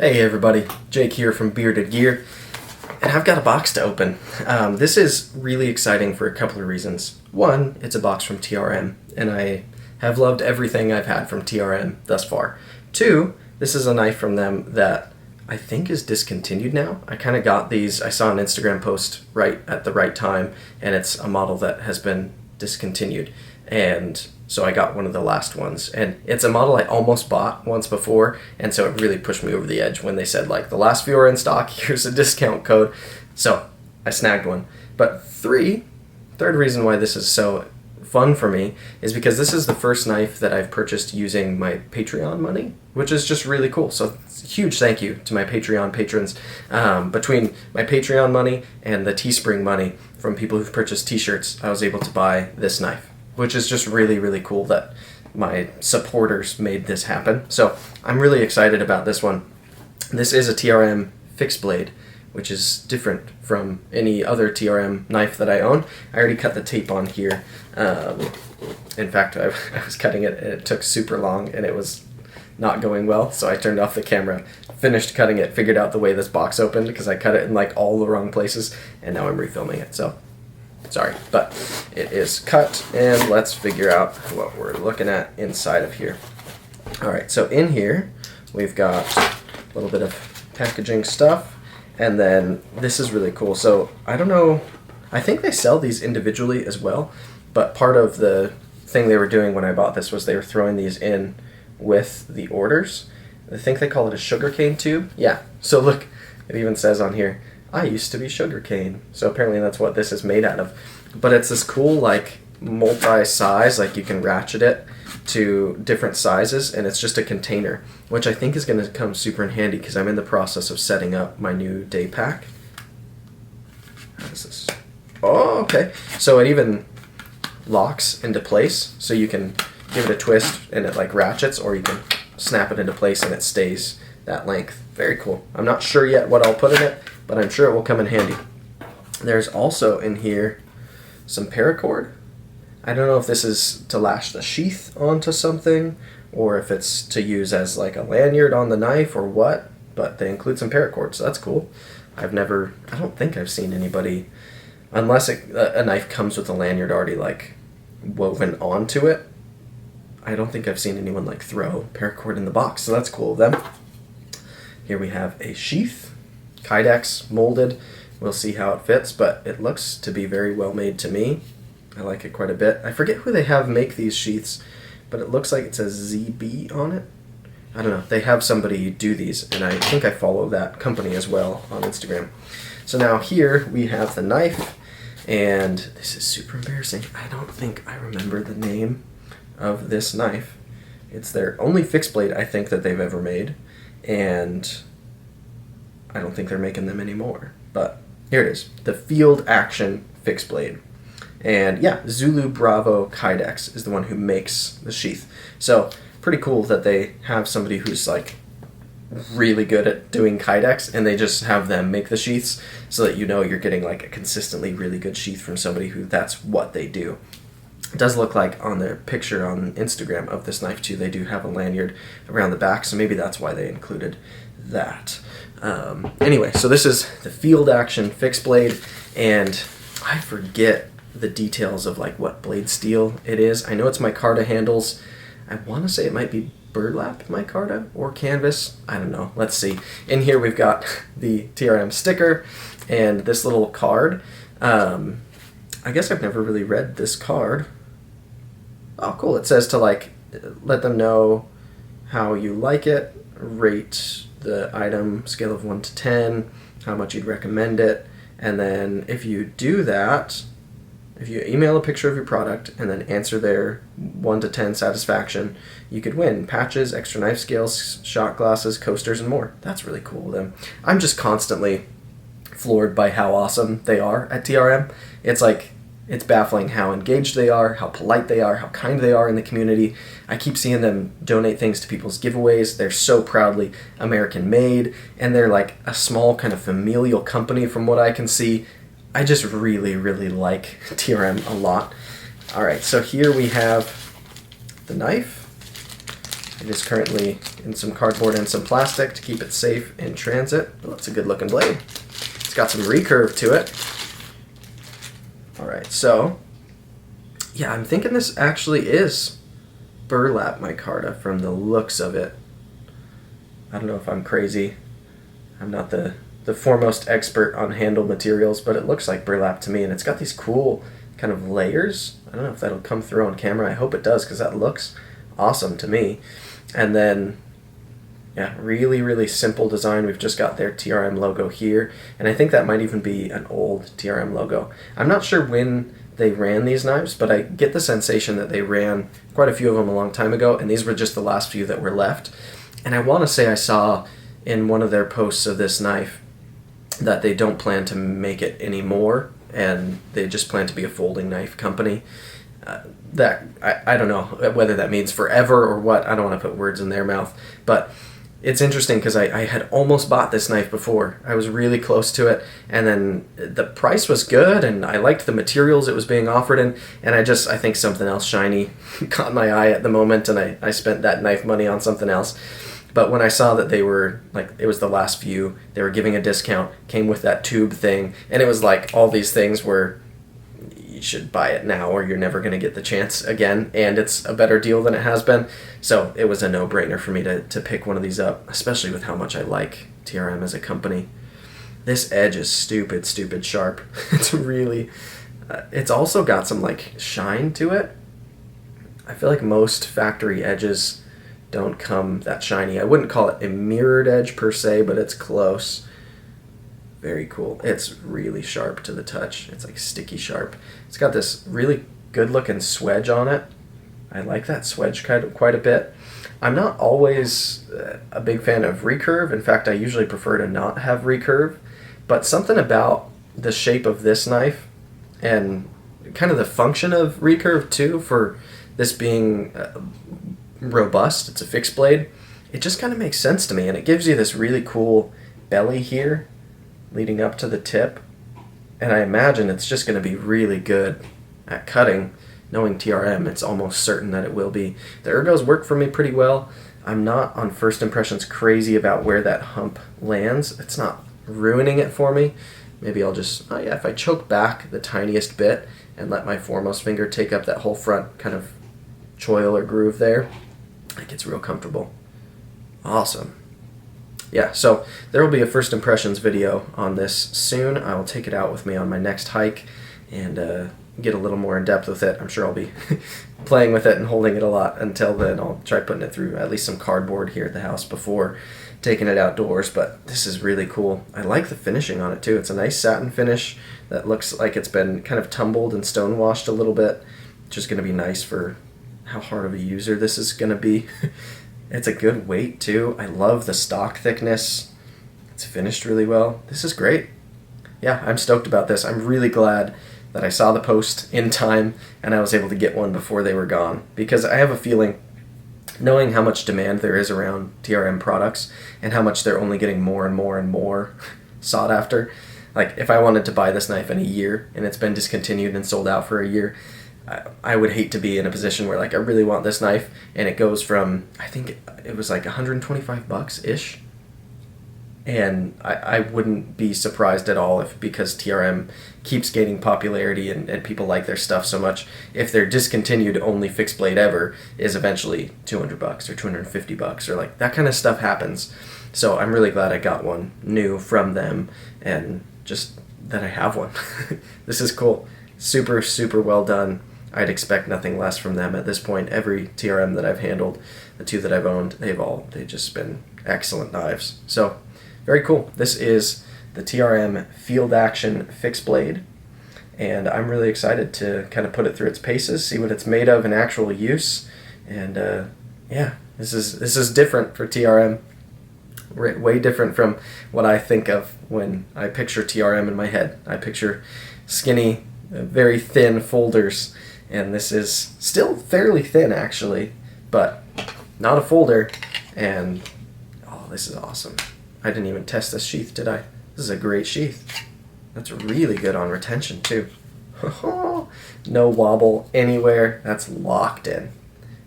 Hey everybody, Jake here from Bearded Gear, and I've got a box to open. This is really exciting for a couple of reasons. One, it's a box from TRM, and I have loved everything I've had from TRM thus far. Two, this is a knife from them that I think is discontinued now. I kind of got these, I saw an Instagram post right at the right time, and it's a model that has been discontinued. And so I got one of the last ones, and it's a model I almost bought once before, and so it really pushed me over the edge when they said, like, the last few are in stock, here's a discount code. So I snagged one. But third reason why this is so fun for me is because this is the first knife that I've purchased using my Patreon money, which is just really cool. So huge thank you to my Patreon patrons. Between my Patreon money and the Teespring money from people who've purchased t-shirts, I was able to buy this knife, which is just really, really cool that my supporters made this happen. So I'm really excited about this one. This is a TRM fixed blade, which is different from any other TRM knife that I own. I already cut the tape on here. In fact, I was cutting it and it took super long and it was not going well, so I turned off the camera, finished cutting it, figured out the way this box opened because I cut it in like all the wrong places, and now I'm refilming it, so sorry. But it is cut, and let's figure out what we're looking at inside of here. Alright, so in here we've got a little bit of packaging stuff, and then this is really cool. So I don't know, I think they sell these individually as well, but part of the thing they were doing when I bought this was they were throwing these in with the orders. I think they call it a sugarcane tube. Yeah, so look, it even says on here, I used to be sugarcane. So apparently that's what this is made out of. But it's this cool, like, multi-size, like you can ratchet it to different sizes, and it's just a container, which I think is going to come super in handy because I'm in the process of setting up my new day pack. How is this? Oh, okay. So it even locks into place, so you can give it a twist and it like ratchets, or you can snap it into place and it stays that length. Very cool. I'm not sure yet what I'll put in it, but I'm sure it will come in handy. There's also in here some paracord. I don't know if this is to lash the sheath onto something or if it's to use as like a lanyard on the knife or what, but they include some paracord, so that's cool. I don't think I've seen anybody, unless a knife comes with a lanyard already like woven onto it, I don't think I've seen anyone like throw paracord in the box, so that's cool of them. Here we have a sheath, Kydex molded. We'll see how it fits, but it looks to be very well made to me. I like it quite a bit. I forget who they have make these sheaths, but it looks like it says ZB on it. I don't know. They have somebody do these, and I think I follow that company as well on Instagram. So now here we have the knife, and this is super embarrassing. I don't think I remember the name of this knife. It's their only fixed blade I think that they've ever made, and I don't think they're making them anymore. But here it is, the Field Action Fixed Blade. And yeah, Zulu Bravo Kydex is the one who makes the sheath. So pretty cool that they have somebody who's like really good at doing Kydex, and they just have them make the sheaths so that you know you're getting like a consistently really good sheath from somebody who that's what they do. It does look like on their picture on Instagram of this knife too, they do have a lanyard around the back, so maybe that's why they included that. Anyway, so this is the Field Action Fixed Blade, and I forget the details of like what blade steel it is. I know it's micarta handles. I want to say it might be burlap micarta or canvas. I don't know. Let's see. In here we've got the TRM sticker and this little card. I guess I've never really read this card. Oh, cool. It says to like let them know how you like it, rate the item, scale of 1 to 10, how much you'd recommend it, and then if you do that, if you email a picture of your product and then answer their 1 to 10 satisfaction, you could win patches, extra knife scales, shot glasses, coasters, and more. That's really cool of them. I'm just constantly floored by how awesome they are at TRM. It's like, it's baffling how engaged they are, how polite they are, how kind they are in the community. I keep seeing them donate things to people's giveaways. They're so proudly American made, and they're like a small kind of familial company from what I can see. I just really, really like TRM a lot. Alright, so here we have the knife. It is currently in some cardboard and some plastic to keep it safe in transit. Oh, it's a good looking blade. It's got some recurve to it. Alright, so yeah, I'm thinking this actually is burlap micarta from the looks of it. I don't know if I'm crazy. I'm not the foremost expert on handle materials, but it looks like burlap to me, and it's got these cool kind of layers. I don't know if that'll come through on camera. I hope it does, because that looks awesome to me. And then, yeah, really, really simple design. We've just got their TRM logo here, and I think that might even be an old TRM logo. I'm not sure when they ran these knives, but I get the sensation that they ran quite a few of them a long time ago, and these were just the last few that were left. And I want to say I saw in one of their posts of this knife that they don't plan to make it anymore, and they just plan to be a folding knife company. I don't know whether that means forever or what. I don't want to put words in their mouth, but it's interesting because I had almost bought this knife before. I was really close to it, and then the price was good, and I liked the materials it was being offered in, and I think something else shiny caught my eye at the moment, and I spent that knife money on something else. But when I saw that they were, like, it was the last few, they were giving a discount, came with that tube thing, and it was like all these things were, you should buy it now or you're never going to get the chance again, and it's a better deal than it has been. So it was a no-brainer for me to pick one of these up, especially with how much I like TRM as a company. This edge is stupid sharp. It's really, it's also got some, like, shine to it. I feel like most factory edges don't come that shiny. I wouldn't call it a mirrored edge per se, but it's close. Very cool. It's really sharp to the touch. It's like sticky sharp. It's got this really good looking swedge on it. I like that swedge quite a bit. I'm not always a big fan of recurve. In fact, I usually prefer to not have recurve, but something about the shape of this knife and kind of the function of recurve too, for this being robust, it's a fixed blade, it just kind of makes sense to me, and it gives you this really cool belly here leading up to the tip, and I imagine it's just going to be really good at cutting. Knowing TRM, it's almost certain that it will be. The ergos work for me pretty well. I'm not on first impressions crazy about where that hump lands. It's not ruining it for me. Maybe I'll just, oh yeah, if I choke back the tiniest bit and let my foremost finger take up that whole front kind of choil or groove there, it gets real comfortable. Awesome. Yeah, so there will be a first impressions video on this soon. I will take it out with me on my next hike and get a little more in depth with it. I'm sure I'll be playing with it and holding it a lot. Until then, I'll try putting it through at least some cardboard here at the house before taking it outdoors. But this is really cool. I like the finishing on it too. It's a nice satin finish that looks like it's been kind of tumbled and stonewashed a little bit, which is going to be nice for how hard of a user this is going to be. It's a good weight too. I love the stock thickness. It's finished really well. This is great. Yeah, I'm stoked about this. I'm really glad that I saw the post in time and I was able to get one before they were gone, because I have a feeling, knowing how much demand there is around TRM products and how much they're only getting more and more and more sought after, like if I wanted to buy this knife in a year and it's been discontinued and sold out for a year, I would hate to be in a position where, like, I really want this knife and it goes from, I think it was like $125-ish, and I wouldn't be surprised at all if, because TRM keeps gaining popularity and people like their stuff so much, if their discontinued only fixed blade ever is eventually $200 or $250, or like that kind of stuff happens. So I'm really glad I got one new from them, and just that I have one. This is cool. Super, super well done. I'd expect nothing less from them at this point. Every TRM that I've handled, the two that I've owned, they've just been excellent knives. So, very cool. This is the TRM Field Action Fixed Blade, and I'm really excited to kind of put it through its paces, see what it's made of in actual use, and yeah, this is different for TRM. Way different from what I think of when I picture TRM in my head. I picture skinny, very thin folders, and this is still fairly thin actually, but not a folder, and oh, this is awesome. I didn't even test this sheath, did I? This is a great sheath. That's really good on retention too. No wobble anywhere. That's locked in.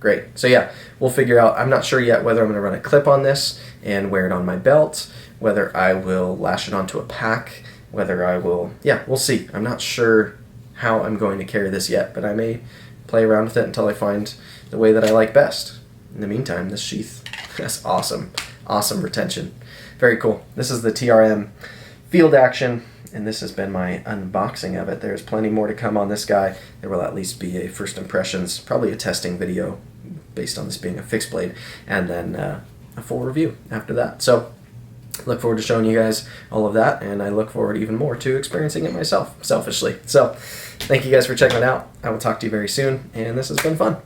Great. So yeah, we'll figure out. I'm not sure yet whether I'm going to run a clip on this and wear it on my belt, whether I will lash it onto a pack, whether I will, yeah, we'll see. I'm not sure how I'm going to carry this yet, but I may play around with it until I find the way that I like best. In the meantime, this sheath, that's awesome. Awesome retention. Very cool. This is the TRM Field Action, and this has been my unboxing of it. There's plenty more to come on this guy. There will at least be a first impressions, probably a testing video based on this being a fixed blade, and then a full review after that. So look forward to showing you guys all of that, and I look forward even more to experiencing it myself, selfishly. So thank you guys for checking it out. I will talk to you very soon, and this has been fun.